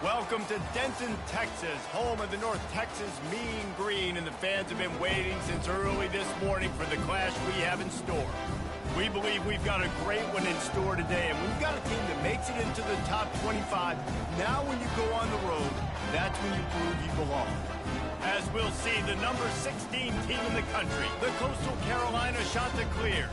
Welcome to Denton, Texas, home of the North Texas Mean Green, and the fans have been waiting since early this morning for the clash we have in store. We believe we've got a great one in store today, and we've got a team that makes it into the top 25. Now when you go on the road, that's when you prove you belong. As we'll see, the number 16 team in the country, the Coastal Carolina Chanticleers,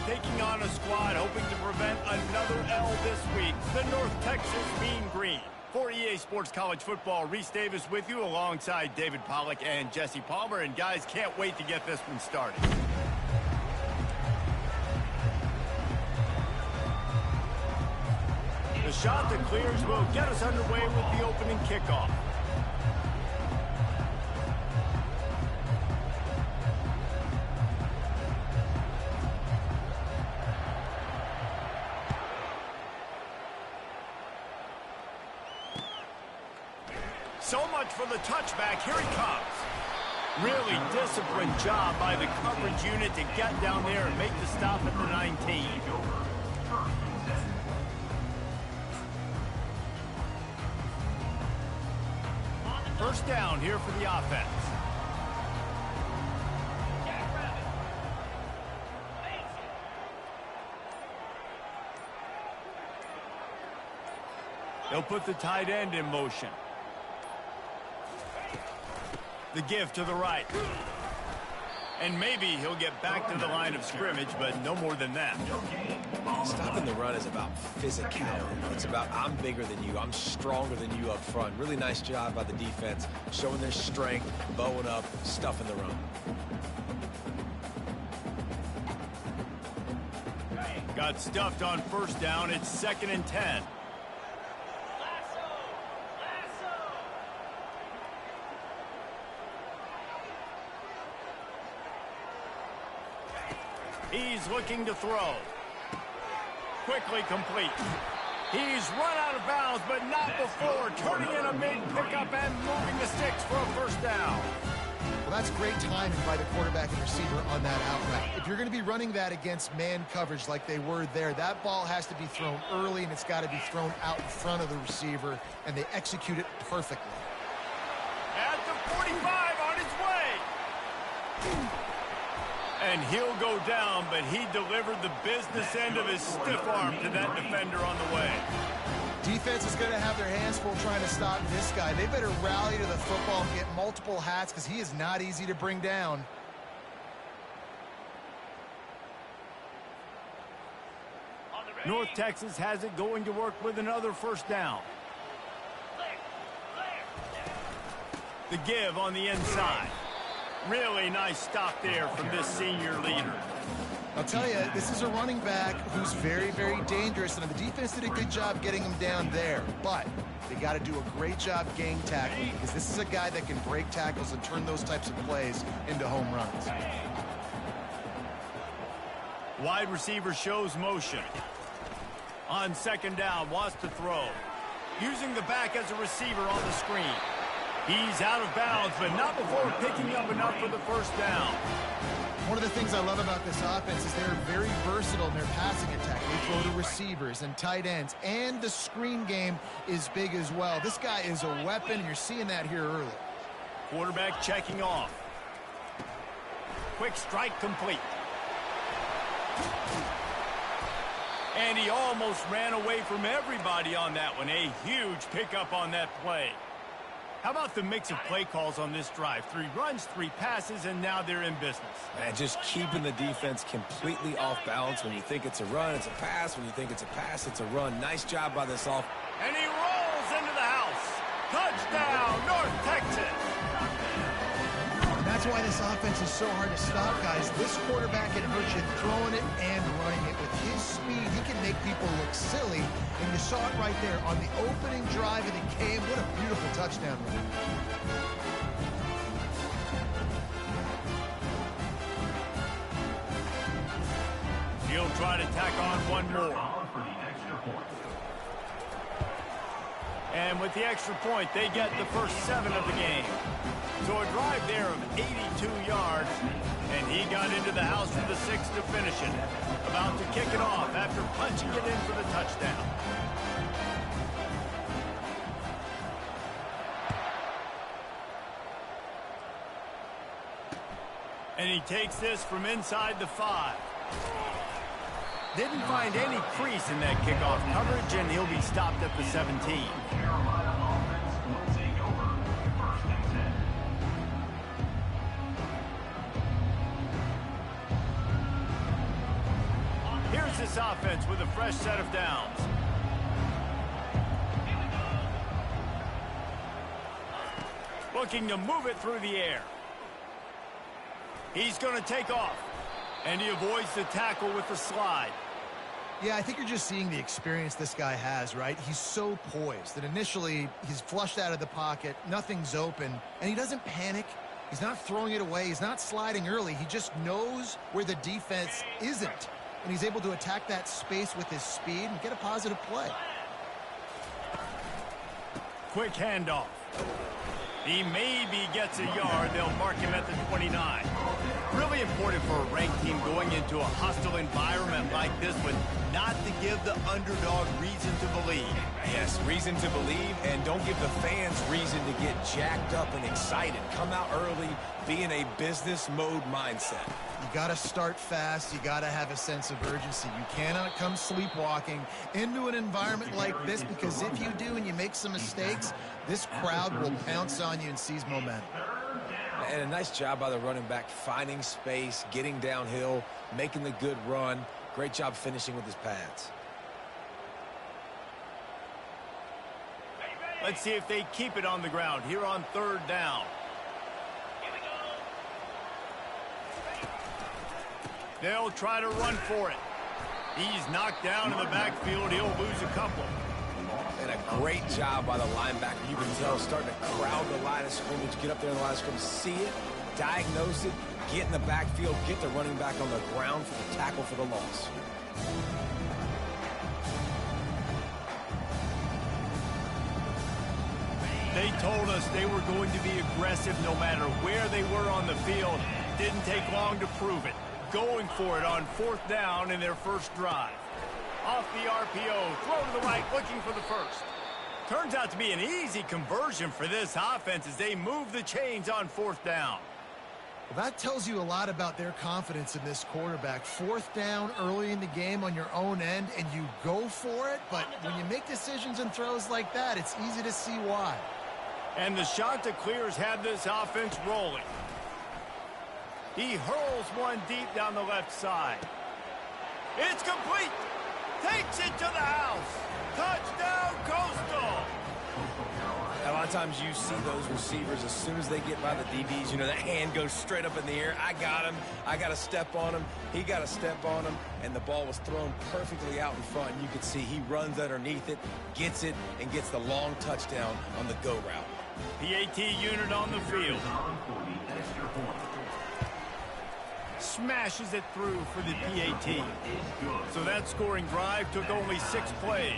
taking on a squad hoping to prevent another L this week, the North Texas Mean Green. For EA Sports College Football, Reese Davis with you alongside David Pollack and Jesse Palmer. And guys, can't wait to get this one started. The Chanticleers will get us underway with the opening kickoff. So much for the touchback. Here he comes. Really disciplined job by the coverage unit to get down there and make the stop at the 19. First down here for the offense. They'll put the tight end in motion. The give to the right. And maybe he'll get back to the line of scrimmage, but no more than that. Stopping the run is about physicality. It's about I'm bigger than you, I'm stronger than you up front. Really nice job by the defense, showing their strength, bowing up, stuffing the run. Got stuffed on first down. It's 2nd and 10. He's looking to throw. Quickly complete. He's run out of bounds, but not before turning in a big pickup and moving the sticks for a first down. Well, that's great timing by the quarterback and receiver on that outright. If you're going to be running that against man coverage like they were there, that ball has to be thrown early, and it's got to be thrown out in front of the receiver, and they execute it perfectly. At the 45 on his way. And he'll go down, but he delivered the business end of his stiff arm to that defender on the way. Defense is going to have their hands full trying to stop this guy. They better rally to the football and get multiple hats because he is not easy to bring down. North Texas has it going to work with another first down. The give on the inside. Really nice stop there from this senior leader. I'll tell you, this is a running back who's very, very dangerous, and the defense did a good job getting him down there. But they got to do a great job gang tackling because this is a guy that can break tackles and turn those types of plays into home runs. Wide receiver shows motion. On 2nd down, wants to throw. Using the back as a receiver on the screen. He's out of bounds, but not before picking up enough for the first down. One of the things I love about this offense is they're very versatile in their passing attack. They throw to receivers and tight ends, and the screen game is big as well. This guy is a weapon, and you're seeing that here early. Quarterback checking off. Quick strike complete. And he almost ran away from everybody on that one. A huge pickup on that play. How about the mix of play calls on this drive? 3 runs, 3 passes, and now they're in business. Man, just keeping the defense completely off balance. When you think it's a run, it's a pass. When you think it's a pass, it's a run. Nice job by this off. And he rolls into the house. Touchdown, North Texas. And that's why this offense is so hard to stop, guys. This quarterback can hurt you throwing it and running it. With his speed, he can make people look silly. And you saw it right there on the opening drive of the game. What a beautiful touchdown run. He'll try to tack on one more. And with the extra point, they get the first 7 of the game. So a drive there of 82 yards, and he got into the house for the 6th to finish it. About to kick it off after punching it in for the touchdown. And he takes this from inside the 5. Didn't find any crease in that kickoff coverage, and he'll be stopped at the 17. Here's this offense with a fresh set of downs. Looking to move it through the air. He's going to take off. And he avoids the tackle with the slide. Yeah, I think you're just seeing the experience this guy has, right? He's so poised that initially he's flushed out of the pocket, nothing's open, and he doesn't panic. He's not throwing it away. He's not sliding early. He just knows where the defense isn't, and he's able to attack that space with his speed and get a positive play. Quick handoff. He maybe gets a yard. They'll mark him at the 29. Really important for a ranked team going into a hostile environment like this one not to give the underdog reason to believe. Yes, reason to believe, and don't give the fans reason to get jacked up and excited. Come out early, be in a business mode mindset. You got to start fast. You got to have a sense of urgency. You cannot come sleepwalking into an environment like this, because if you do and you make some mistakes, this crowd will pounce on you and seize momentum. And a nice job by the running back, finding space, getting downhill, making the good run. Great job finishing with his pads. Let's see if they keep it on the ground here on 3rd down. They'll try to run for it. He's knocked down in the backfield. He'll lose a couple. And a great job by the linebacker. You can tell, starting to crowd the line of scrimmage, get up there in the line of scrimmage, see it, diagnose it, get in the backfield, get the running back on the ground for the tackle for the loss. They told us they were going to be aggressive no matter where they were on the field. Didn't take long to prove it. Going for it on 4th down in their first drive. Off the RPO, throw to the right, looking for the first. Turns out to be an easy conversion for this offense as they move the chains on 4th down. Well, that tells you a lot about their confidence in this quarterback. 4th down early in the game on your own end, and you go for it, but when you make decisions and throws like that, it's easy to see why. And the shot to clear has had this offense rolling. He hurls one deep down the left side. It's complete. Takes it to the house. Touchdown, Coastal. A lot of times you see those receivers, as soon as they get by the DBs, you know, that hand goes straight up in the air. I got him. I got to step on him. He got to step on him. And the ball was thrown perfectly out in front. You could see he runs underneath it, gets it, and gets the long touchdown on the go route. PAT unit on the field. Smashes it through for the PAT. So that scoring drive took only 6 plays.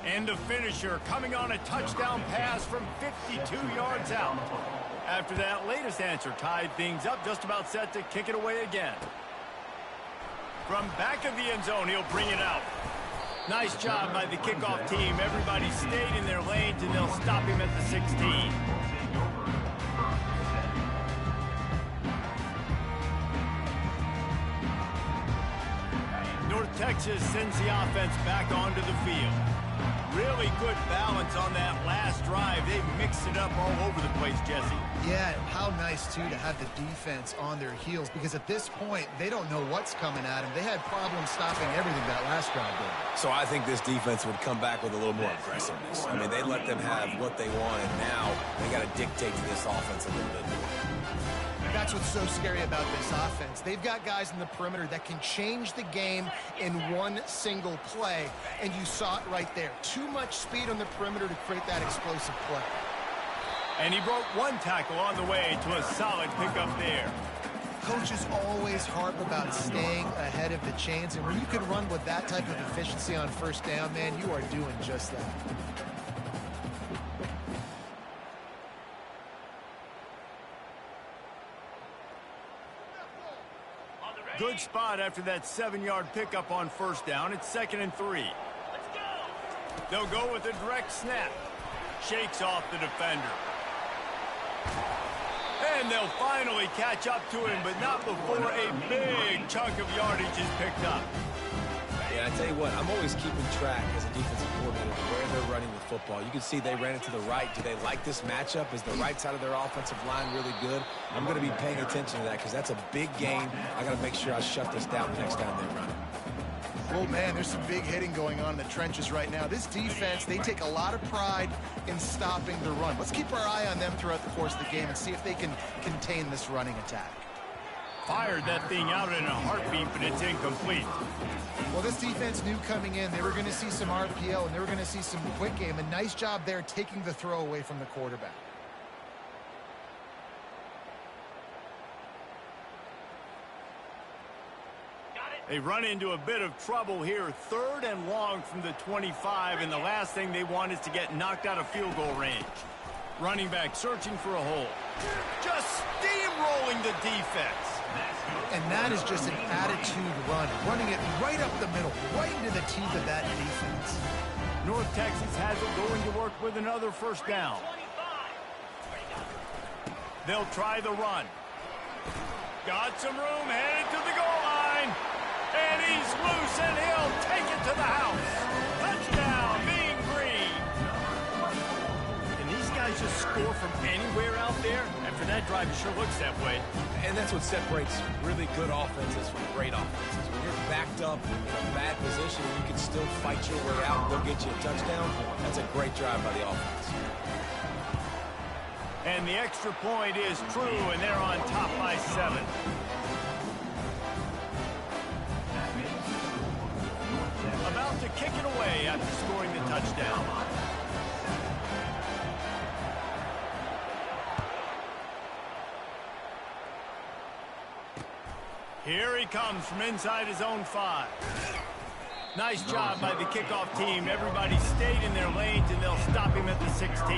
And the finisher coming on a touchdown pass from 52 yards out. After that latest answer tied things up, just about set to kick it away again. From back of the end zone, he'll bring it out. Nice job by the kickoff team. Everybody stayed in their lanes, and they'll stop him at the 16. North Texas sends the offense back onto the field. Really good balance on that last drive. They mixed it up all over the place, Jesse. Yeah, how nice, too, to have the defense on their heels, because at this point, they don't know what's coming at them. They had problems stopping everything that last drive did. So I think this defense would come back with a little more aggressiveness. I mean, they let them have what they want, and now they got to dictate to this offense a little bit more. That's what's so scary about this offense. They've got guys in the perimeter that can change the game in one single play, and you saw it right there. Too much speed on the perimeter to create that explosive play. And he broke one tackle on the way to a solid pickup there. Coaches always harp about staying ahead of the chains, and when you can run with that type of efficiency on 1st down, man, you are doing just that. Good spot after that 7-yard pickup on 1st down. It's 2nd and 3. Let's go. They'll go with a direct snap. Shakes off the defender. And And they'll finally catch up to him, but not before a big chunk of yardage is picked up. Yeah, I tell you what, I'm always keeping track as a defensive coordinator where they're running the football. You can see they ran it to the right. Do they like this matchup? Is the right side of their offensive line really good? I'm going to be paying attention to that because that's a big gain. I got to make sure I shut this down the next time they run it. Oh, man, there's some big hitting going on in the trenches right now. This defense, they take a lot of pride in stopping the run. Let's keep our eye on them throughout the course of the game and see if they can contain this running attack. Fired that thing out in a heartbeat, but it's incomplete. Well, this defense knew coming in they were going to see some RPO and they were going to see some quick game. A nice job there taking the throw away from the quarterback. They run into a bit of trouble here. 3rd and long from the 25, and the last thing they want is to get knocked out of field goal range. Running back searching for a hole. Just steamrolling the defense. And that is just an attitude run, running it right up the middle, right into the teeth of that defense. North Texas has it going to work with another first down. They'll try the run. Got some room, headed to the goal line. And he's loose, and he'll take it to the house. Touchdown, Mean Green. Can these guys just score from anywhere out there? After that drive, it sure looks that way. And that's what separates really good offenses from great offenses. When you're backed up in a bad position, you can still fight your way out and go get you a touchdown. That's a great drive by the offense. And the extra point is true, and they're on top by 7. About to kick it away after scoring the touchdown. Here he comes from inside his own 5. Nice job by the kickoff team. Everybody stayed in their lanes, and they'll stop him at the 16.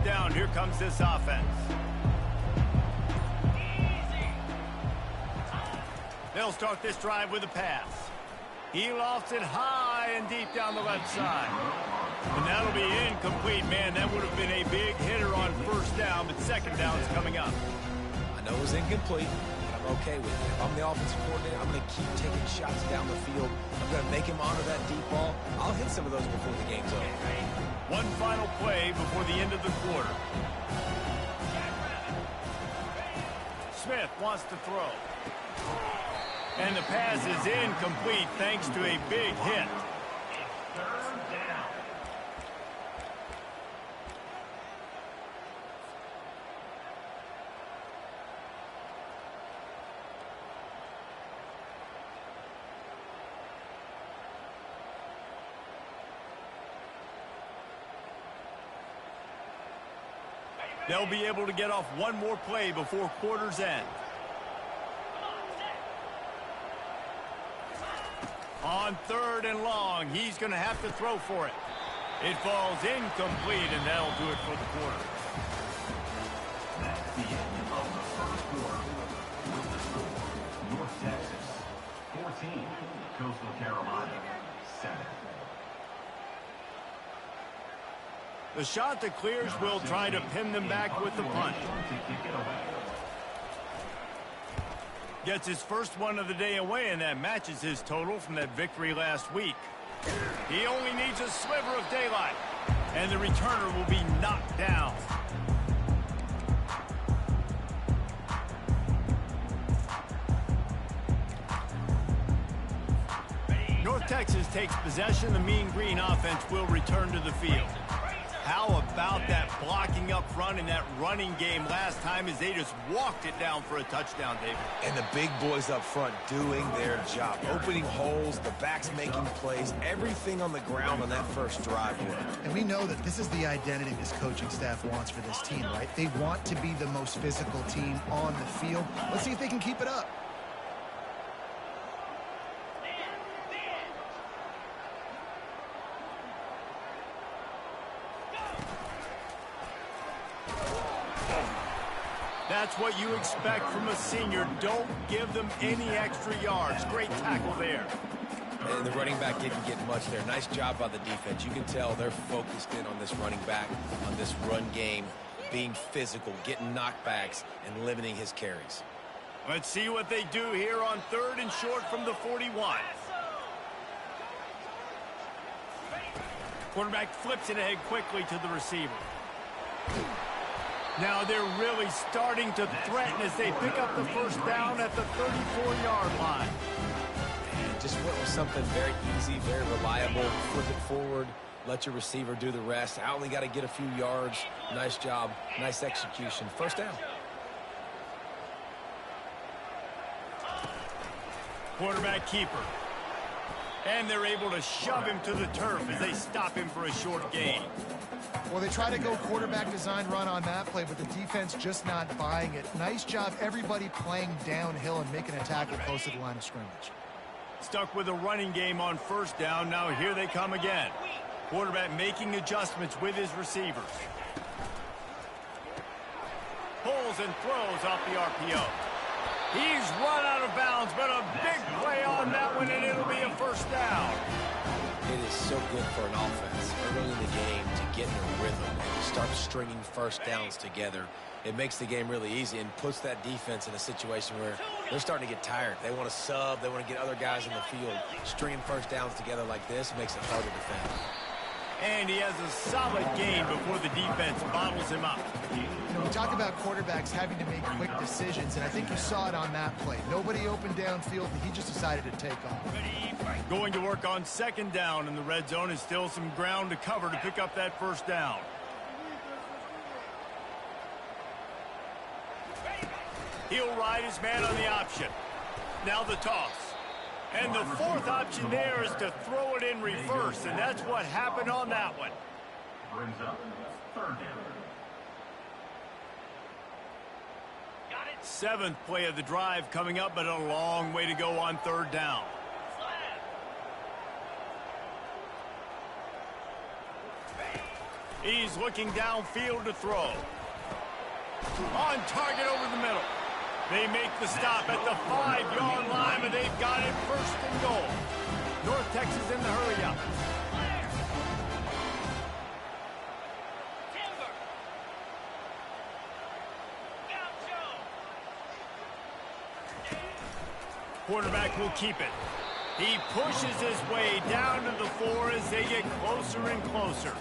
Down, here comes this offense. They'll start this drive with a pass. He lofts it high and deep down the left side. And that'll be incomplete, man. That would have been a big hitter on first down, but second down's coming up. I know it was incomplete, but I'm okay with it. If I'm the offensive coordinator, I'm going to keep taking shots down the field. I'm going to make him honor that deep ball. I'll hit some of those before the game's over. One final play before the end of the quarter. Smith wants to throw. And the pass is incomplete thanks to a big hit. They'll be able to get off one more play before quarter's end. On 3rd and long, he's going to have to throw for it. It falls incomplete, and that'll do it for the quarter. That's the end of the first quarter. With the score, North Texas 14, Coastal Carolina 7. The shot that clears will try to pin them back with the punt. Gets his first one of the day away, and that matches his total from that victory last week. He only needs a sliver of daylight, and the returner will be knocked down. North Texas takes possession. The Mean Green offense will return to the field. How about that blocking up front in that running game last time as they just walked it down for a touchdown, David? And the big boys up front doing their job. Opening holes, the backs making plays, everything on the ground on that first drive worked. And we know that this is the identity this coaching staff wants for this team, right? They want to be the most physical team on the field. Let's see if they can keep it up. That's what you expect from a senior. Don't give them any extra yards. Great tackle there. And the running back didn't get much there. Nice job by the defense. You can tell they're focused in on this running back, on this run game, being physical, getting knockbacks, and limiting his carries. Let's see what they do here on 3rd and short from the 41. Quarterback flips it ahead quickly to the receiver. Now they're really starting to threaten as they pick up the first down at the 34-yard line. And just went with something very easy, very reliable. Flip it forward, let your receiver do the rest. I only got to get a few yards. Nice job, nice execution. First down. Quarterback keeper. And they're able to shove him to the turf as they stop him for a short gain. Well, they try to go quarterback design run on that play, but the defense just not buying it. Nice job, everybody playing downhill and making a tackle close to the line of scrimmage. Stuck with a running game on first down. Now here they come again. Quarterback making adjustments with his receivers. Pulls and throws off the RPO. He's run out of bounds, but a big play on that one, and it'll be a first down. It is so good for an offense early in the game to get in a rhythm and to start stringing first downs together. It makes the game really easy and puts that defense in a situation where they're starting to get tired. They want to sub. They want to get other guys in the field. Stringing first downs together like this makes it hard to defend. And he has a solid gain before the defense bottles him up. You know, we talk about quarterbacks having to make quick decisions, and I think you saw it on that play. Nobody opened downfield, and he just decided to take off. Going to work on 2nd down in the red zone is still some ground to cover to pick up that first down. He'll ride his man on the option. Now the toss. And the 4th option there is to throw it in reverse, and that's what happened on that one. Brings up 3rd down. 7th play of the drive coming up, but a long way to go on 3rd down. He's looking downfield to throw. On target over the middle. They make the stop at the 5-yard line, but they've got it 1st and goal. North Texas in the hurry up. Quarterback will keep it. He pushes his way down to the 4 as they get closer and closer.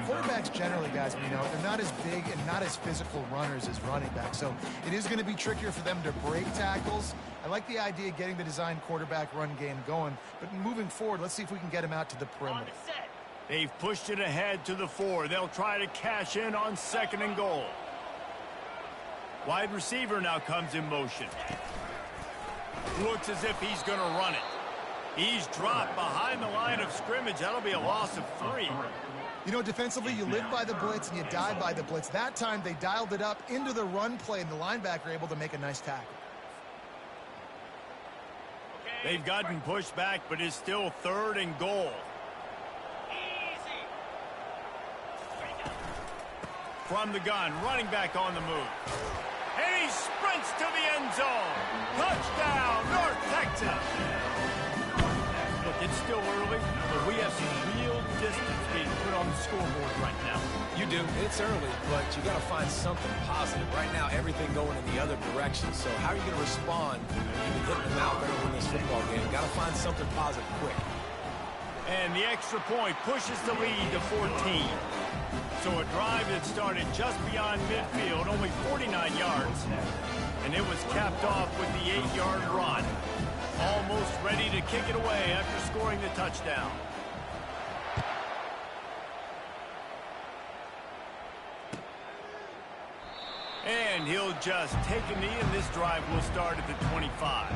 Quarterbacks generally, guys, you know, they're not as big and not as physical runners as running backs, so it is going to be trickier for them to break tackles. I like the idea of getting the design quarterback run game going, but moving forward, let's see if we can get him out to the perimeter. They've pushed it ahead to the 4. They'll try to cash in on 2nd and goal. Wide receiver now comes in motion. Looks as if he's going to run it. He's dropped behind the line of scrimmage. That'll be a loss of 3. You know, defensively, you live by the blitz and you die by the blitz. That time, they dialed it up into the run play, and the linebacker able to make a nice tackle. They've gotten pushed back, but it's still 3rd and goal. From the gun, running back on the move. And he sprints to the end zone. Touchdown, North Texas. Look, it's still early, but we have some real distance being put on the scoreboard right now. You do. It's early, but you got to find something positive. Right now, everything going in the other direction. So how are you going to respond when you've been hitting them out early in this football game? Got to find something positive quick. And the extra point pushes the lead to 14. So a drive that started just beyond midfield, only 49 yards, and it was capped off with the 8-yard run. Almost ready to kick it away after scoring the touchdown. And he'll just take a knee, and this drive will start at the 25.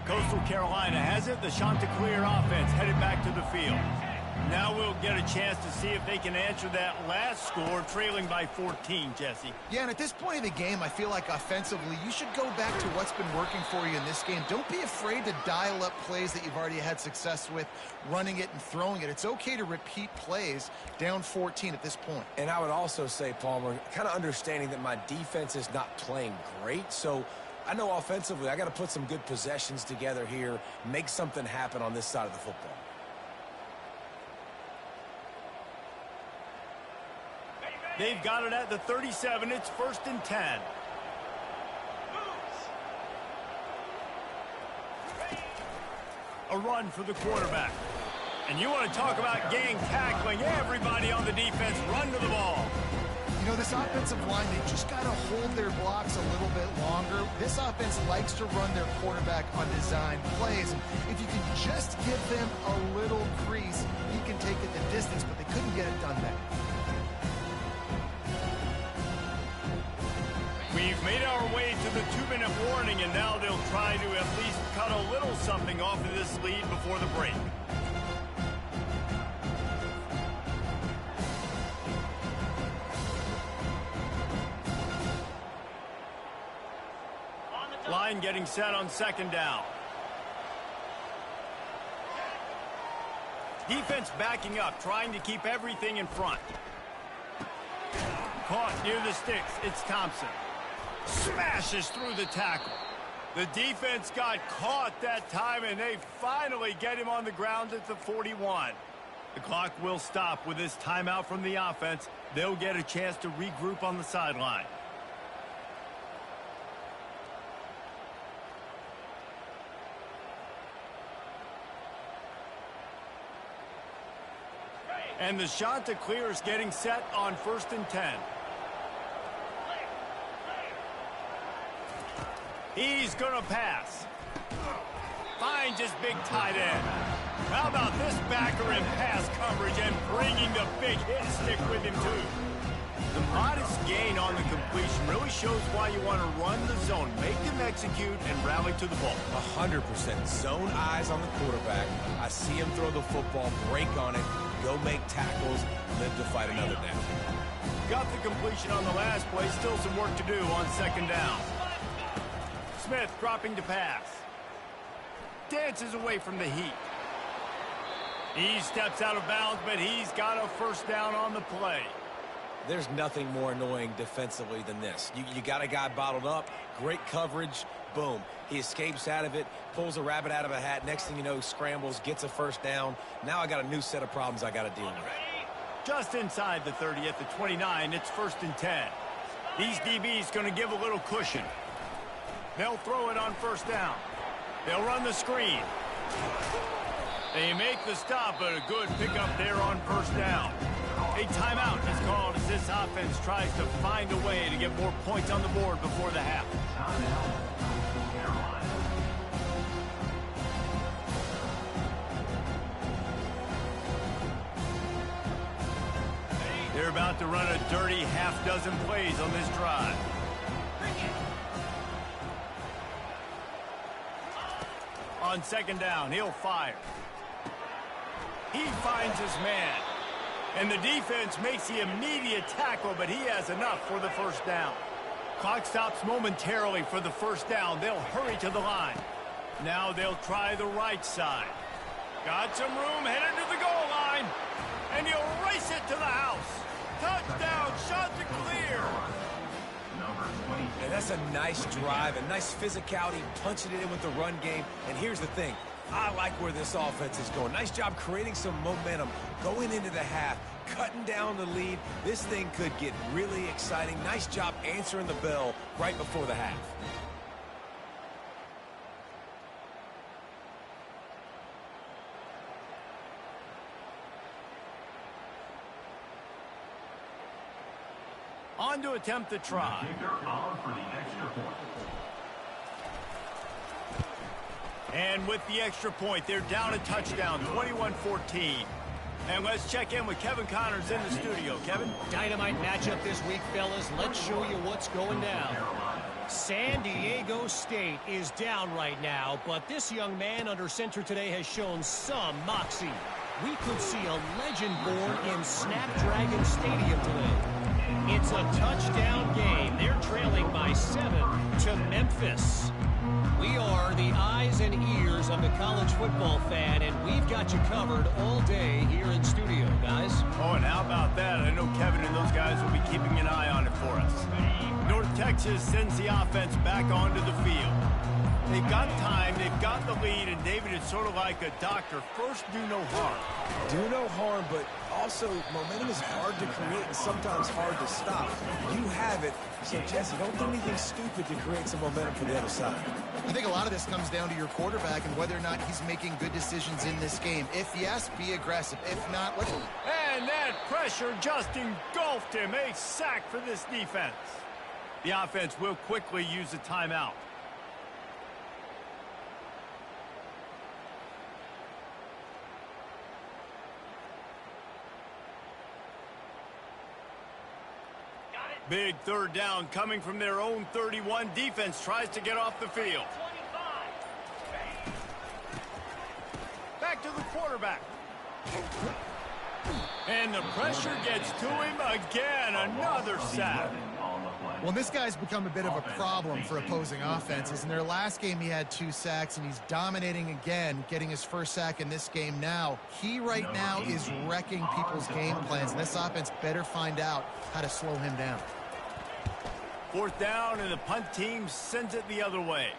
Coastal Carolina has it. The Chanticleer offense headed back to the field. Now we'll get a chance to see if they can answer that last score, trailing by 14, Jesse. Yeah, and at this point of the game, I feel like offensively, you should go back to what's been working for you in this game. Don't be afraid to dial up plays that you've already had success with, running it and throwing it. It's okay to repeat plays down 14 at this point. And I would also say, Palmer, kind of understanding that my defense is not playing great, so I know offensively I got to put some good possessions together here, make something happen on this side of the football. They've got it at the 37. It's 1st and 10. A run for the quarterback. And you want to talk about gang tackling. Everybody on the defense run to the ball. You know, this offensive line, they just got to hold their blocks a little bit longer. This offense likes to run their quarterback on design plays. And if you can just give them a little crease, he can take it the distance, but they couldn't get it done there. We've made our way to the 2-minute warning, and now they'll try to at least cut a little something off of this lead before the break. Line getting set on 2nd down. Defense backing up, trying to keep everything in front. Caught near the sticks. It's Thompson. Smashes through the tackle. The defense got caught that time, and they finally get him on the ground at the 41. The clock will stop with this timeout from the offense. They'll get a chance to regroup on the sideline. And the shot to clear is getting set on 1st and 10. He's going to pass. Finds his big tight end. How about this backer in pass coverage and bringing the big hit stick with him, too? The modest gain on the completion really shows why you want to run the zone, make them execute, and rally to the ball. 100% zone eyes on the quarterback. I see him throw the football, break on it, go make tackles, live to fight another down. Got the completion on the last play. Still some work to do on 2nd down. Smith dropping to pass. Dances away from the heat. He steps out of bounds, but he's got a 1st down on the play. There's nothing more annoying defensively than this. You got a guy bottled up, great coverage, boom. He escapes out of it, pulls a rabbit out of a hat. Next thing you know, scrambles, gets a 1st down. Now I got a new set of problems I got to deal with. Just inside the 30 at the 29, it's 1st and 10. These DBs going to give a little cushion. They'll throw it on 1st down. They'll run the screen. They make the stop, but a good pickup there on 1st down. A timeout is called as this offense tries to find a way to get more points on the board before the half. They're about to run a dirty half-dozen plays on this drive. On 2nd down, he'll fire. He finds his man. And the defense makes the immediate tackle, but he has enough for the 1st down. Clock stops momentarily for the 1st down. They'll hurry to the line. Now they'll try the right side. Got some room, headed to the goal line. And he'll race it to the house. Touchdown, shot to clear. And that's a nice drive, a nice physicality, punching it in with the run game. And here's the thing. I like where this offense is going. Nice job creating some momentum, going into the half, cutting down the lead. This thing could get really exciting. Nice job answering the bell right before the half. On to attempt the try. And with the extra point, they're down a touchdown, 21-14. And let's check in with Kevin Connors in the studio. Kevin? Dynamite matchup this week, fellas. Let's show you what's going down. San Diego State is down right now, but this young man under center today has shown some moxie. We could see a legend born in Snapdragon Stadium today. It's a touchdown game. They're trailing by 7 to Memphis. We are the eyes and ears of the college football fan, and we've got you covered all day here in studio, guys. Oh, and how about that? I know Kevin and those guys will be keeping an eye on it for us. North Texas sends the offense back onto the field. They've got time, they've got the lead, and David is sort of like a doctor. First, do no harm. Do no harm, but also momentum is hard to create and sometimes hard to stop. You have it, so Jesse, don't do anything stupid to create some momentum for the other side. I think a lot of this comes down to your quarterback and whether or not he's making good decisions in this game. If yes, be aggressive. If not, let's... And that pressure just engulfed him. A sack for this defense. The offense will quickly use a timeout. Big third down coming from their own 31. Defense tries to get off the field. Back to the quarterback. And the pressure gets to him again. Another sack. Well, this guy's become a bit of a problem for opposing offenses. In their last game, he had 2 sacks, and he's dominating again, getting his first sack in this game now. He right now is wrecking people's game plans, and this offense better find out how to slow him down. Fourth down, and the punt team sends it the other way.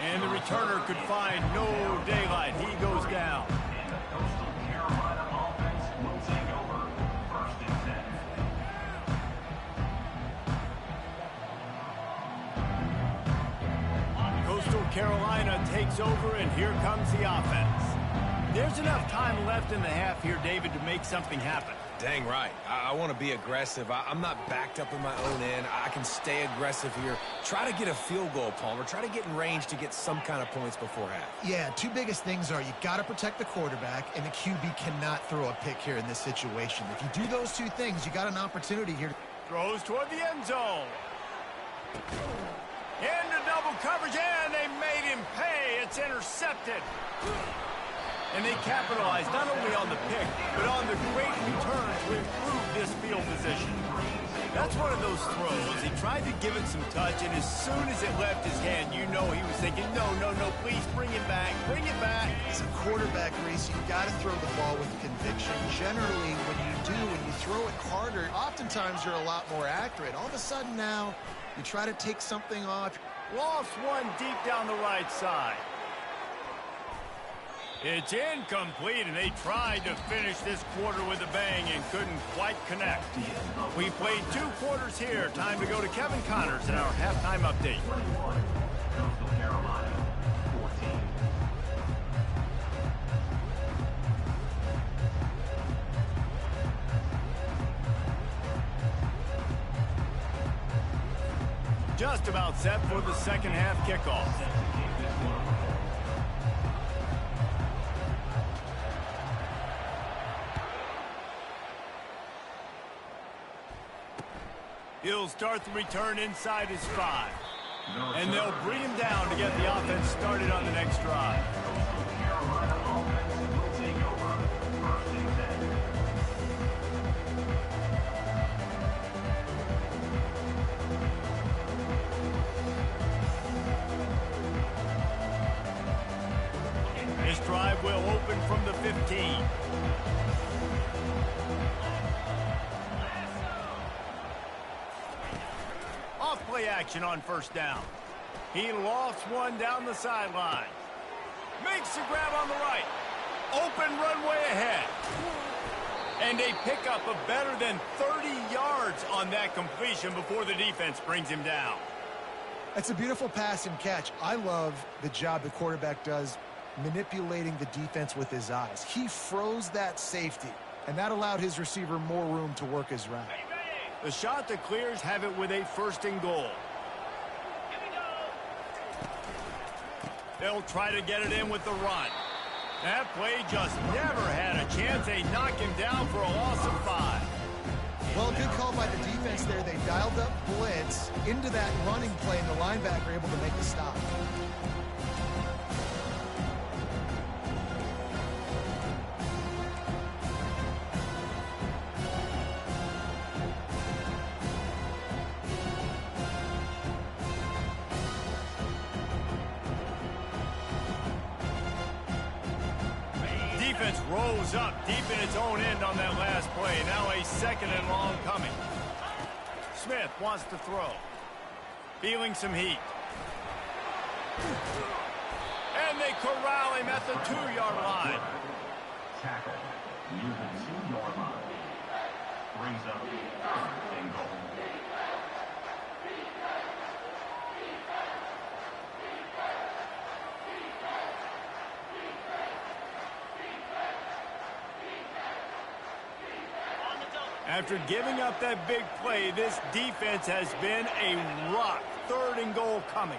And the returner could find no daylight. He goes down. And the Coastal Carolina offense will take over. First and 10. Coastal Carolina takes over, and here comes the offense. There's enough time left in the half here, David, to make something happen. Dang right. I want to be aggressive. I'm not backed up in my own end. I can stay aggressive here. Try to get a field goal, Palmer. Try to get in range to get some kind of points before half. Yeah, 2 biggest things are you got to protect the quarterback, and the QB cannot throw a pick here in this situation. If you do those 2 things, you got an opportunity here. Throws toward the end zone. Into double coverage, and they made him pay. It's intercepted. And they capitalized not only on the pick, but on the great return to improve this field position. That's one of those throws. He tried to give it some touch, and as soon as it left his hand, you know he was thinking, no, please bring it back, bring it back. It's a quarterback race. You got to throw the ball with conviction. Generally, when you throw it harder, oftentimes you're a lot more accurate. All of a sudden now, you try to take something off. Lost one deep down the right side. It's incomplete, and they tried to finish this quarter with a bang and couldn't quite connect. We played 2 quarters here. Time to go to Kevin Connors in our halftime update. 21. Coastal Carolina, 14. Just about set for the second half kickoff. He'll start the return inside his 5. And they'll bring him down to get the offense started on the next drive. Coastal Carolina offense will take over. First and 10. This drive will open from the 15. Off-play action on first down. He lost one down the sideline. Makes the grab on the right. Open runway ahead. And they pick up a better than 30 yards on that completion before the defense brings him down. That's a beautiful pass and catch. I love the job the quarterback does manipulating the defense with his eyes. He froze that safety, and that allowed his receiver more room to work his route. The shot that clears have it with a first and goal. They'll try to get it in with the run. That play just never had a chance. They knock him down for a loss of 5. Well, good call by the defense there. They dialed up blitz into that running play, and the linebacker able to make the stop. Defense rolls up deep in its own end on that last play. Now a 2nd and long coming. Smith wants to throw. Feeling some heat. And they corral him at the 2-yard line. Tackle near the 2-yard line. Brings up 3rd and goal. After giving up that big play, this defense has been a rock. 3rd and goal coming.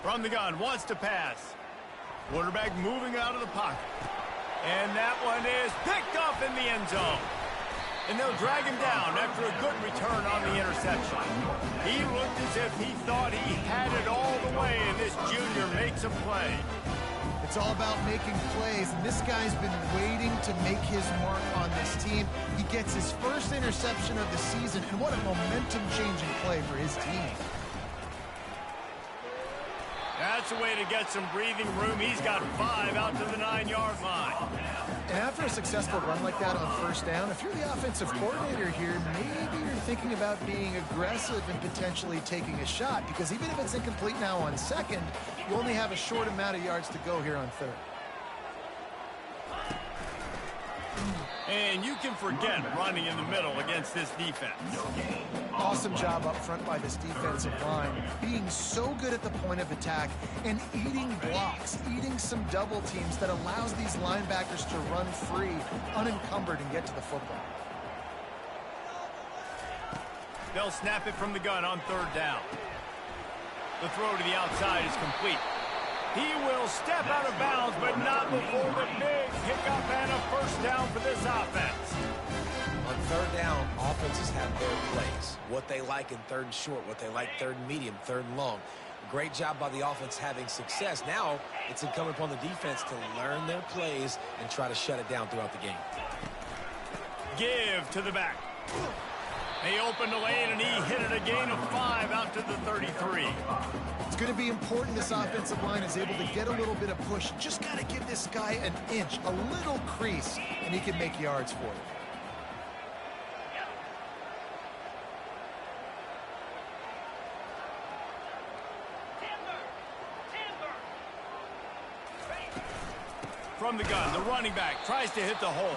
From the gun, wants to pass. Quarterback moving out of the pocket. And that one is picked up in the end zone. And they'll drag him down after a good return on the interception. He looked as if he thought he had it all the way, and this junior makes a play. It's all about making plays, and this guy's been waiting to make his mark on this team. He gets his first interception of the season, and what a momentum-changing play for his team. That's a way to get some breathing room. He's got 5 out to the 9-yard line. And after a successful run like that on 1st down, if you're the offensive coordinator here, maybe you're thinking about being aggressive and potentially taking a shot, because even if it's incomplete now on 2nd, you only have a short amount of yards to go here on 3rd. And you can forget running in the middle against this defense. Awesome job up front by this defensive line, being so good at the point of attack and eating blocks, eating some double teams that allows these linebackers to run free, unencumbered, and get to the football. They'll snap it from the gun on 3rd down. The throw to the outside is complete. He will step out of bounds, but not before the big pickup and a 1st down for this offense. On 3rd down, offenses have their plays. What they like in 3rd and short, what they like 3rd and medium, 3rd and long. Great job by the offense having success. Now it's incumbent upon the defense to learn their plays and try to shut it down throughout the game. Give to the back. They opened the lane, and he hit it a gain of 5 out to the 33. It's going to be important this offensive line is able to get a little bit of push. Just got to give this guy an inch, a little crease, and he can make yards for it. From the gun, the running back tries to hit the hole.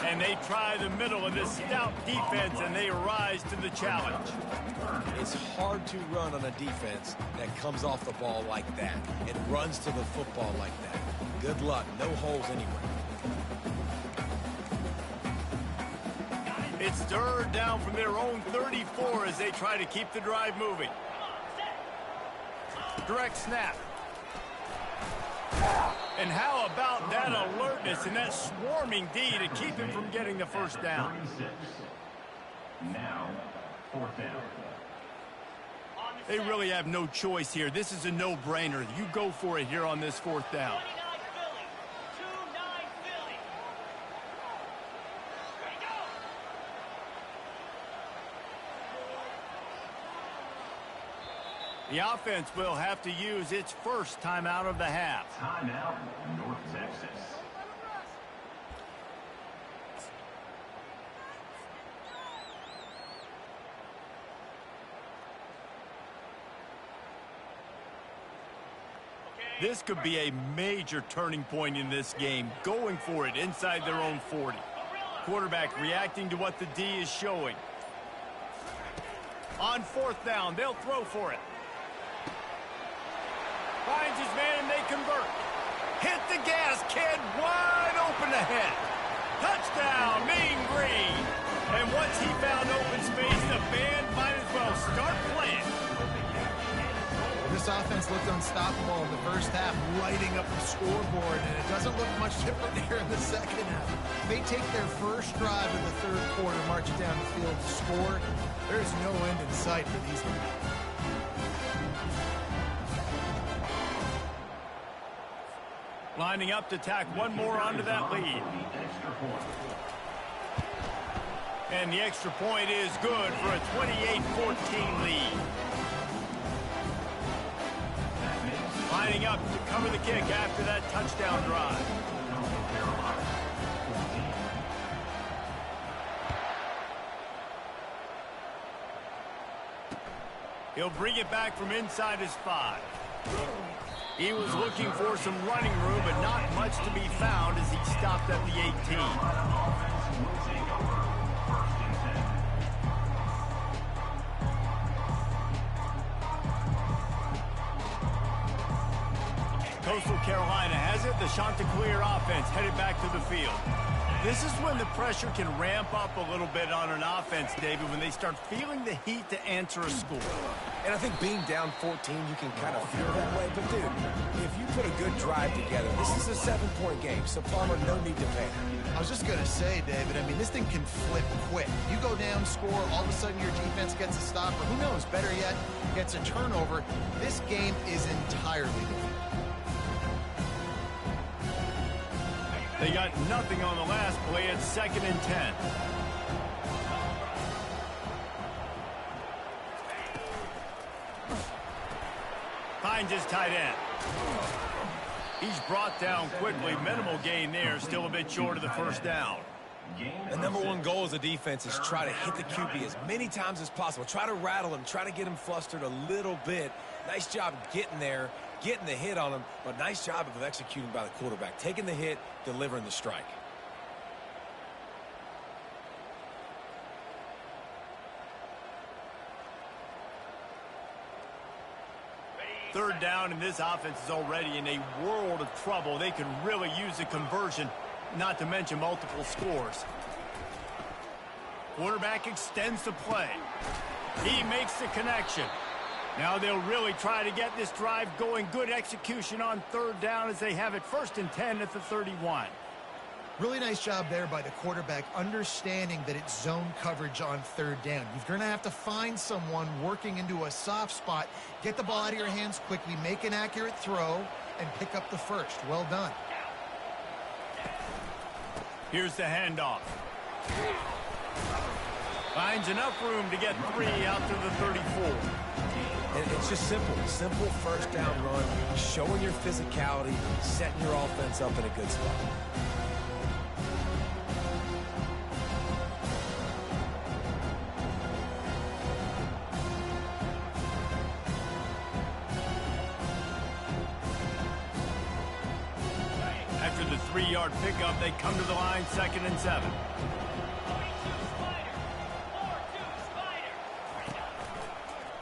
And they try the middle of this stout defense, and they rise to the challenge. It's hard to run on a defense that comes off the ball like that. It runs to the football like that. Good luck. No holes anywhere. It's 3rd down from their own 34 as they try to keep the drive moving. Direct snap. And how about that alertness and that swarming D to keep him from getting the 1st down? Now, 4th down. They really have no choice here. This is a no-brainer. You go for it here on this 4th down. The offense will have to use its 1st timeout of the half. Timeout, North Texas. This could be a major turning point in this game, going for it inside their own 40. Quarterback reacting to what the D is showing. On 4th down, they'll throw for it. Finds his man, and they convert. Hit the gas, kid. Wide open ahead. Touchdown, Mean Green. And once he found open space, the band might as well start playing. This offense looked unstoppable in the first half, lighting up the scoreboard, and it doesn't look much different here in the second half. They take their first drive in the third quarter, march it down the field to score. There's no end in sight for these guys. Lining up to tack one more onto that lead. And the extra point is good for a 28-14 lead. Lining up to cover the kick after that touchdown drive. He'll bring it back from inside his 5. He was looking for some running room, but not much to be found as he stopped at the 18. Coastal Carolina has it. The Chanticleer offense headed back to the field. This is when the pressure can ramp up a little bit on an offense, David, when they start feeling the heat to answer a score. And I think being down 14, you can kind of feel that way. But, dude, if you put a good drive together, this is a 7-point game, so Palmer, no need to panic. I was just going to say, David, I mean, this thing can flip quick. You go down, score, all of a sudden your defense gets a stop, or who knows, better yet, gets a turnover. This game is entirely different. They got nothing on the last play. It's 2nd and 10. Finds his tight end. He's brought down quickly. Minimal gain there. Still a bit short of the first down. The number one goal as a defense is try to hit the QB as many times as possible. Try to rattle him. Try to get him flustered a little bit. Nice job getting there, getting the hit on him, but nice job of executing by the quarterback. Taking the hit, delivering the strike. Third down, and this offense is already in a world of trouble. They can really use a conversion, not to mention multiple scores. Quarterback extends the play. He makes the connection. Now they'll really try to get this drive going. Good execution on third down as they have it 1st and 10 at the 31. Really nice job there by the quarterback, understanding that it's zone coverage on third down. You're going to have to find someone working into a soft spot, get the ball out of your hands quickly, make an accurate throw, and pick up the first. Well done. Here's the handoff. Finds enough room to get 3 out to the 34. It's just simple first down run, showing your physicality, setting your offense up in a good spot. After the 3-yard pickup, they come to the line 2nd and 7.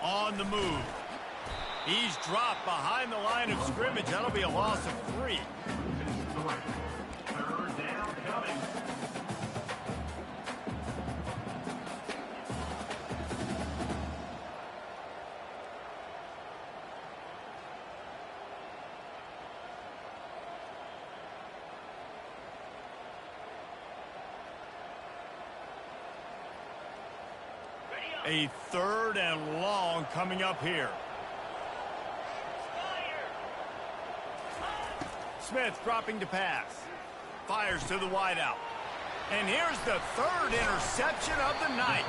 On the move. He's dropped behind the line of scrimmage. That'll be a loss of 3. Third down coming. A 3rd and long coming up here. Smith dropping to pass. Fires to the wideout. And here's the 3rd interception of the night.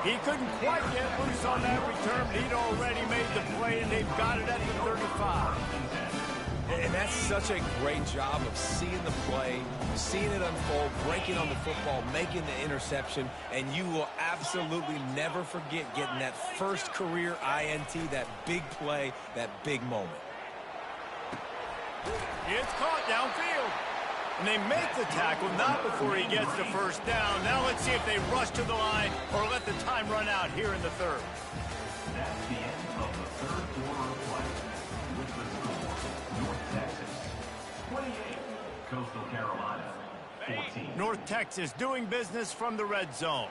He couldn't quite get loose on that return. He'd already made the play, and they've got it at the 35. And that's such a great job of seeing the play, seeing it unfold, breaking on the football, making the interception, and you will absolutely never forget getting that first career INT, that big play, that big moment. It's caught downfield. And they make the tackle, not before he gets the first down. Now let's see if they rush to the line or let the time run out here in the 3rd. That's the end of the third quarter of play. With the score, North Texas 28, Coastal Carolina 14. North Texas doing business from the red zone.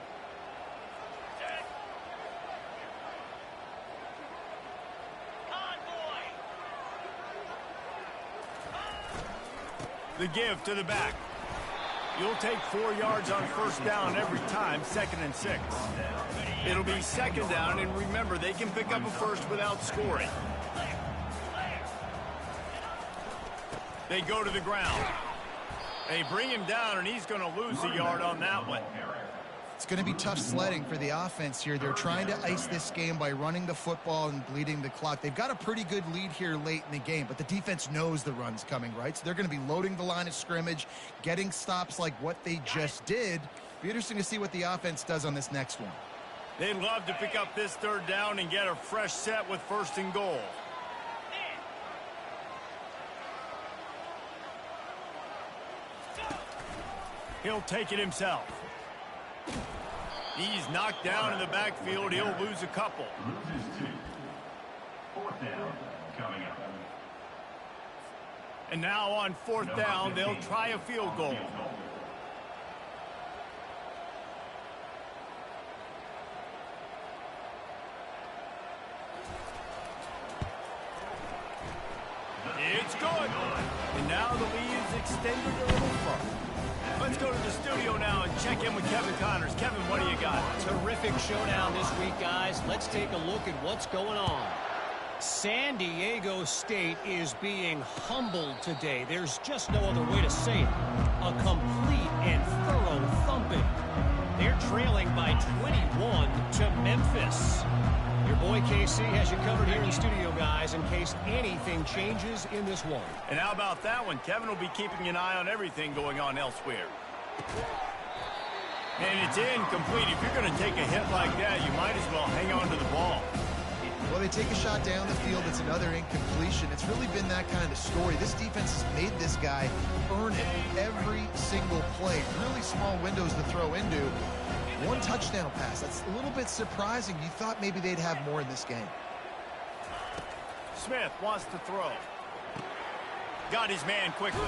The give to the back. You'll take 4 yards on first down every time, 2nd and 6. It'll be 2nd down, and remember, they can pick up a first without scoring. They go to the ground. They bring him down, and he's going to lose a yard on that one. It's going to be tough sledding for the offense here. They're trying to ice this game by running the football and bleeding the clock. They've got a pretty good lead here late in the game, but the defense knows the run's coming, right? So they're going to be loading the line of scrimmage, getting stops like what they just did. Be interesting to see what the offense does on this next one. They'd love to pick up this 3rd down and get a fresh set with 1st and goal. He'll take it himself. He's knocked down in the backfield. He'll lose a couple. Loses 2. 4th down coming up. And now on 4th down, they'll try a field goal. It's good. And now the lead is extended a little further. Let's go to the studio now and check in with Kevin Connors. Kevin, what do you got? Terrific showdown this week, guys. Let's take a look at what's going on. San Diego State is being humbled today. There's just no other way to say it. A complete and thorough thumping. They're trailing by 21 to Memphis. Your boy KC has you covered here in studio, guys, in case anything changes in this one. And how about that one? Kevin will be keeping an eye on everything going on elsewhere. And it's incomplete. If you're going to take a hit like that, you might as well hang on to the ball. Well, they take a shot down the field. It's another incompletion. It's really been that kind of story. This defense has made this guy earn it every single play. Really small windows to throw into. 1 touchdown pass. That's a little bit surprising. You thought maybe they'd have more in this game. Smith wants to throw. Got his man quickly.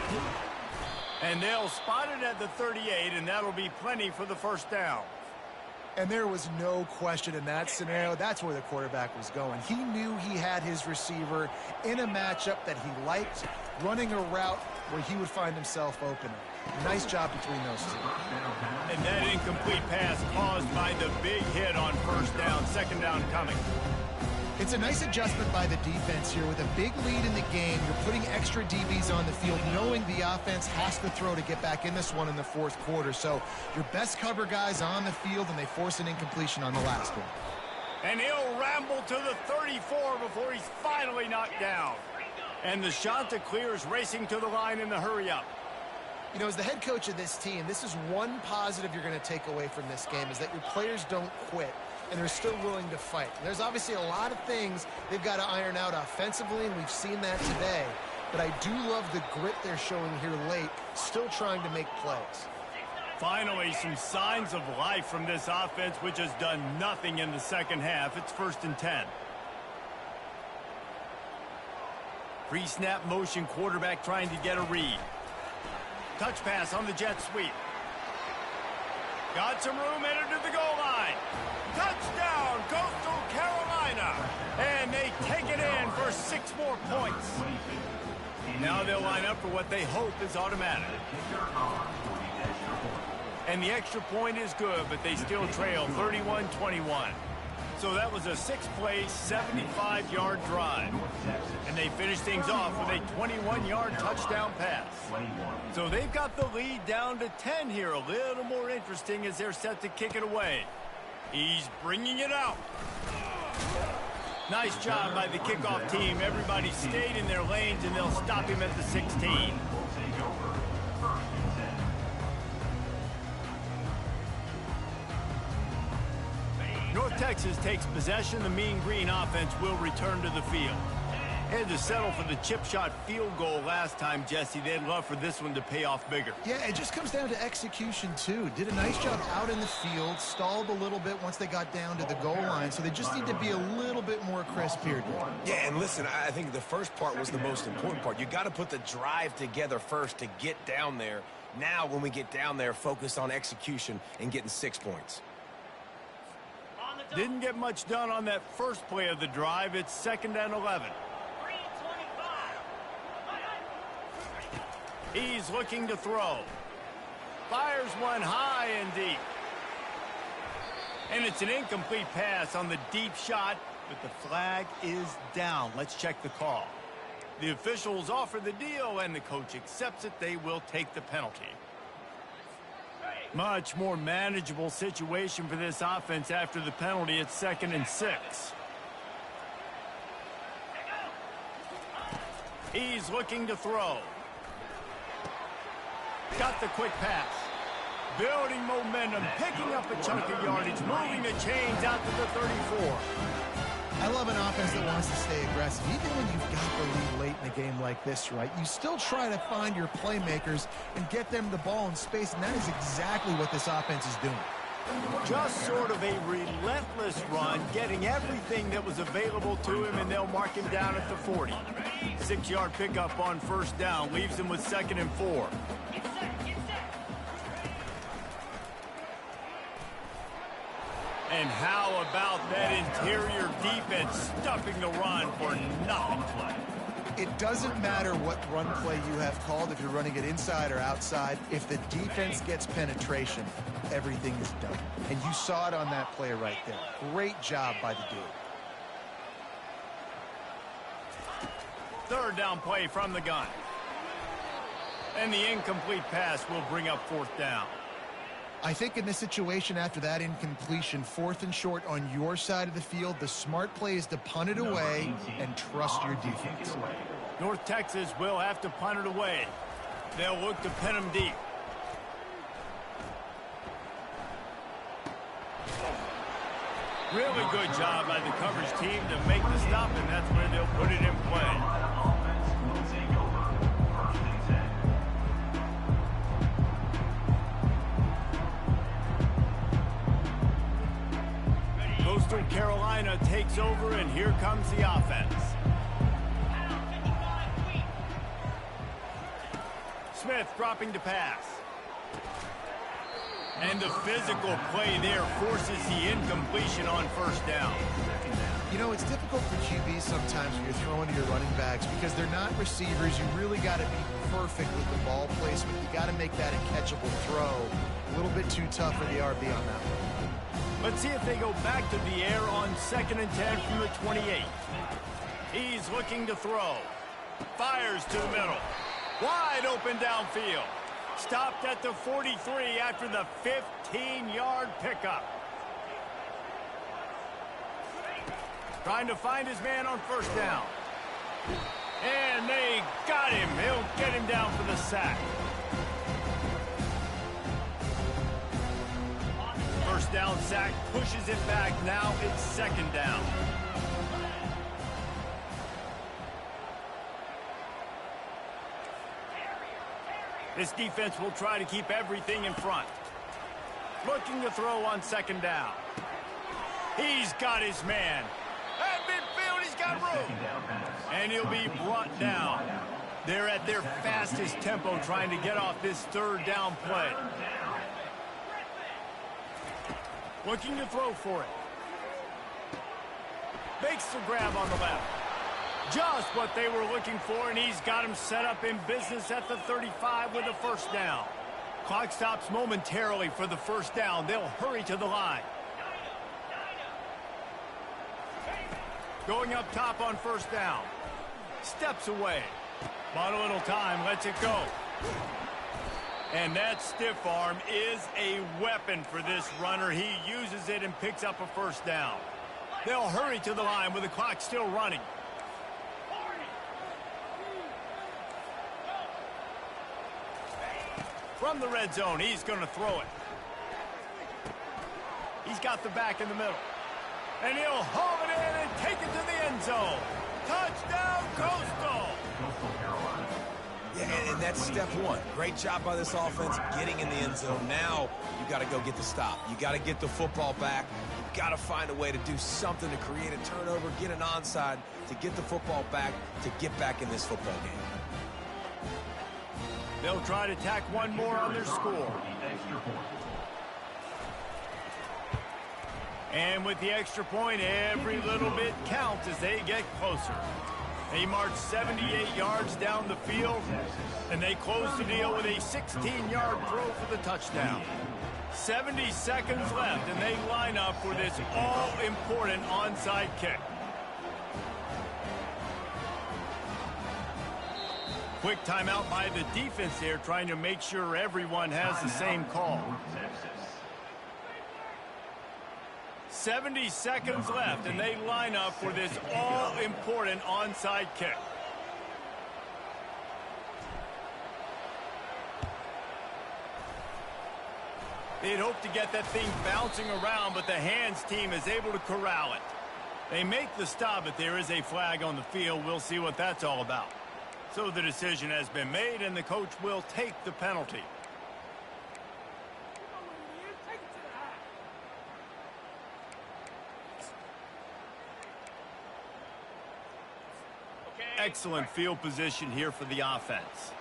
And they'll spot it at the 38, and that'll be plenty for the 1st down. And there was no question in that scenario. That's where the quarterback was going. He knew he had his receiver in a matchup that he liked, running a route where he would find himself open. Nice job between those two. And that incomplete pass caused by the big hit on 1st down, 2nd down coming. It's a nice adjustment by the defense here. With a big lead in the game, you're putting extra DBs on the field, knowing the offense has to throw to get back in this one in the 4th quarter. So your best cover guys on the field, and they force an incompletion on the last one. And he'll ramble to the 34 before he's finally knocked down. And the shot to clear is racing to the line in the hurry-up. You know, as the head coach of this team, this is one positive you're going to take away from this game, is that your players don't quit, and they're still willing to fight. There's obviously a lot of things they've got to iron out offensively, and we've seen that today. But I do love the grit they're showing here late, still trying to make plays. Finally, some signs of life from this offense, which has done nothing in the 2nd half. It's 1st and 10. Pre-snap motion, quarterback trying to get a read. Touch pass on the jet sweep. Got some room, headed to the goal line. Touchdown, Coastal Carolina. And they take it in for 6 more points. Now they'll line up for what they hope is automatic. And the extra point is good, but they still trail 31-21. So that was a 6-play, 75-yard drive. And they finished things off with a 21-yard touchdown pass. So they've got the lead down to 10 here. A little more interesting as they're set to kick it away. He's bringing it out. Nice job by the kickoff team. Everybody stayed in their lanes, and they'll stop him at the 16. North Texas takes possession. The Mean Green offense will return to the field. Had to settle for the chip shot field goal last time, Jesse. They'd love for this one to pay off bigger. Yeah, it just comes down to execution, too. Did a nice job out in the field, stalled a little bit once they got down to the goal line, so they just need to be a little bit more crisp here. Yeah, and listen, I think the first part was the most important part. You got to put the drive together first to get down there. Now, when we get down there, focus on execution and getting 6 points. Didn't get much done on that first play of the drive. It's 2nd and 11. He's looking to throw. Fires one high and deep. And it's an incomplete pass on the deep shot, but the flag is down. Let's check the call. The officials offer the deal, and the coach accepts it. They will take the penalty. Much more manageable situation for this offense after the penalty. It's 2nd and 6. He's looking to throw. Got the quick pass. Building momentum, picking up a chunk of yardage, moving the chains out to the 34. I love an offense that wants to stay aggressive. Even when you've got the lead late in a game like this, right, you still try to find your playmakers and get them the ball in space, and that is exactly what this offense is doing. Just sort of a relentless run, getting everything that was available to him, and they'll mark him down at the 40. 6-yard pickup on 1st down, leaves him with 2nd and 4. And how about that interior defense stuffing the run for nothing? It doesn't matter what run play you have called, if you're running it inside or outside. If the defense gets penetration, everything is done. And you saw it on that play right there. Great job by the dude. 3rd down play from the gun. And the incomplete pass will bring up 4th down. I think in this situation, after that incompletion, 4th and short on your side of the field, the smart play is to punt it away and trust your defense. North Texas will have to punt it away. They'll look to pin him deep. Really good job by the coverage team to make the stop, and that's where they'll put it in play. Coastal Carolina takes over, and here comes the offense. Smith dropping to pass. And the physical play there forces the incompletion on 1st down. You know, it's difficult for QBs sometimes when you're throwing to your running backs because they're not receivers. You really got to be perfect with the ball placement. You got to make that a catchable throw. A little bit too tough for the RB on that one. Let's see if they go back to the air on 2nd and 10 from the 28. He's looking to throw. Fires to the middle. Wide open downfield. Stopped at the 43 after the 15-yard pickup. Trying to find his man on 1st down. And they got him. He'll get him down for the sack. 1st down sack, pushes it back. Now it's 2nd down. This defense will try to keep everything in front. Looking to throw on 2nd down. He's got his man. At midfield, he's got room. And he'll be brought down. They're at their fastest tempo trying to get off this 3rd down play. Looking to throw for it. Makes the grab on the left. Just what they were looking for, and he's got him set up in business at the 35 with a 1st down. Clock stops momentarily for the 1st down. They'll hurry to the line. Going up top on 1st down. Steps away. Bought a little time, lets it go. And that stiff arm is a weapon for this runner. He uses it and picks up a 1st down. They'll hurry to the line with the clock still running. From the red zone, he's going to throw it. He's got the back in the middle. And he'll haul it in and take it to the end zone. Touchdown, Coastal! Yeah, and that's step 1. Great job by this offense getting in the end zone. Now you got to go get the stop. You got to get the football back. You got to find a way to do something to create a turnover, get an onside, to get the football back, to get back in this football game. They'll try to tack one more on their score. And with the extra point, every little bit counts as they get closer. They march 78 yards down the field, and they close the deal with a 16-yard throw for the touchdown. 70 seconds left, and they line up for this all-important onside kick. Quick timeout by the defense there, trying to make sure everyone has the same call. 70 seconds left, and they line up for this all-important onside kick. They'd hoped to get that thing bouncing around, but the hands team is able to corral it. They make the stop, but there is a flag on the field. We'll see what that's all about. So the decision has been made, and the coach will take the penalty. Excellent field position here for the offense.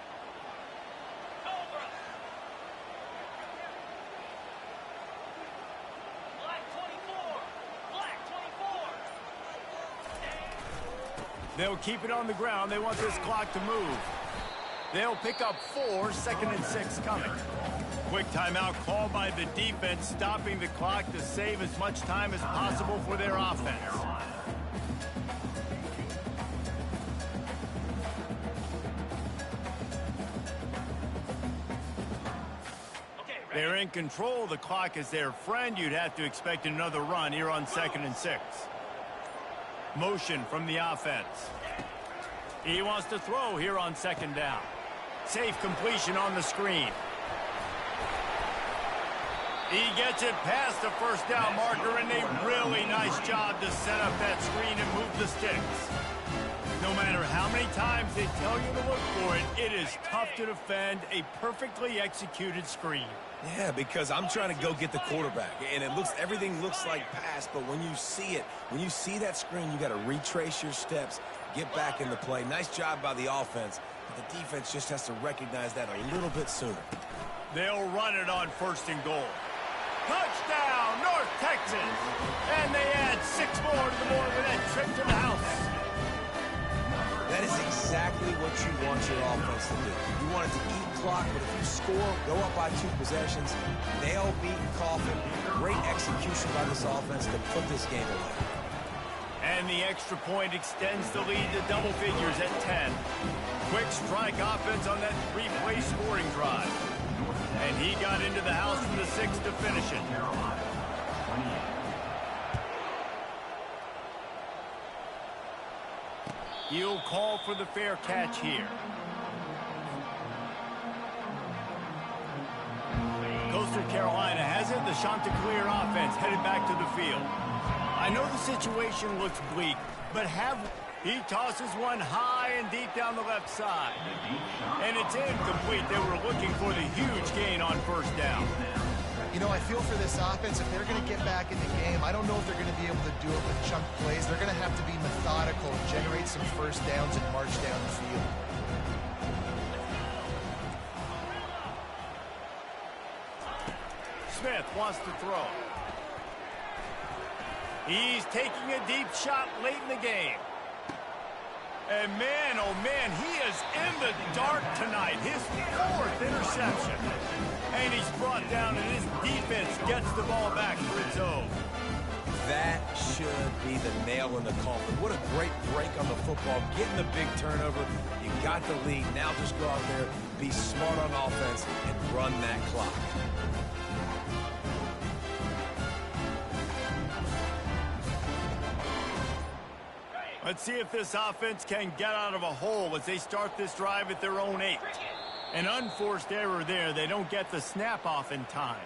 They'll keep it on the ground. They want this clock to move. They'll pick up 4, 2nd and 6 coming. Quick timeout called by the defense, stopping the clock to save as much time as possible for their offense. They're in control. The clock is their friend. You'd have to expect another run here on 2nd and 6. Motion from the offense. He wants to throw here on 2nd down. Safe completion on the screen. He gets it past the 1st down marker, and a really nice job to set up that screen and move the sticks. No matter how many times they tell you to look for it, it is tough to defend a perfectly executed screen. Yeah, because I'm trying to go get the quarterback, and everything looks like pass, but when you see it, when you see that screen, you got to retrace your steps, get back in the play. Nice job by the offense, but the defense just has to recognize that a little bit sooner. They'll run it on 1st and goal. Touchdown, North Texas! And they add 6 more to the board with that trip to the house. That is exactly what you want your offense to do. You want it to eat clock, but if you score, go up by 2 possessions, nail, beat, coffin. Great execution by this offense to put this game away. And the extra point extends the lead to double figures at 10. Quick strike offense on that 3-play scoring drive. And he got into the house from the 6 to finish it. He'll call for the fair catch here. Coastal Carolina has it. The Chanticleer offense headed back to the field. I know the situation looks bleak, but he tosses one high and deep down the left side. And it's incomplete. They were looking for the huge gain on 1st down. You know, I feel for this offense, if they're going to get back in the game, I don't know if they're going to be able to do it with chunk plays. They're going to have to be methodical, generate some 1st downs, and march down the field. Smith wants to throw. He's taking a deep shot late in the game. And man, oh man, he is in the dark tonight. His 4th interception. And he's brought down, and his defense gets the ball back for its own. That should be the nail in the coffin. What a great break on the football. Getting the big turnover. You got the lead. Now just go out there, be smart on offense, and run that clock. Let's see if this offense can get out of a hole as they start this drive at their own 8. An unforced error there. They don't get the snap off in time.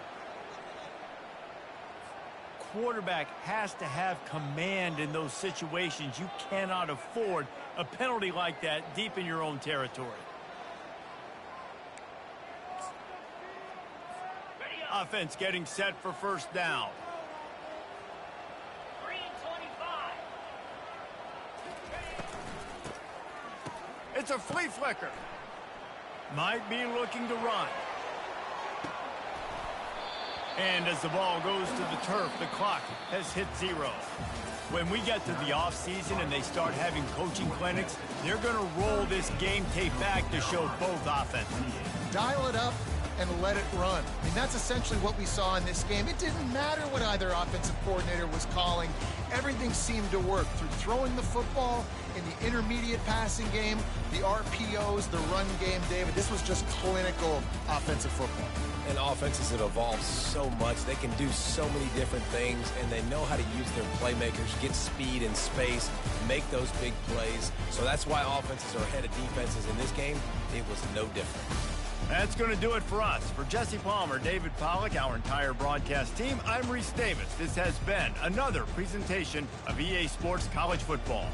Quarterback has to have command in those situations. You cannot afford a penalty like that deep in your own territory. Offense getting set for 1st down. It's a flea flicker. Might be looking to run. And as the ball goes to the turf, the clock has hit 0. When we get to the offseason and they start having coaching clinics, they're going to roll this game tape back to show both offenses. Dial it up and let it run. I mean, that's essentially what we saw in this game. It didn't matter what either offensive coordinator was calling. Everything seemed to work through throwing the football, in the intermediate passing game, the RPOs, the run game, David. This was just clinical offensive football. And offenses have evolved so much. They can do so many different things, and they know how to use their playmakers, get speed and space, make those big plays. So that's why offenses are ahead of defenses in this game. It was no different. That's going to do it for us. For Jesse Palmer, David Pollack, our entire broadcast team, I'm Reese Davis. This has been another presentation of EA Sports College Football.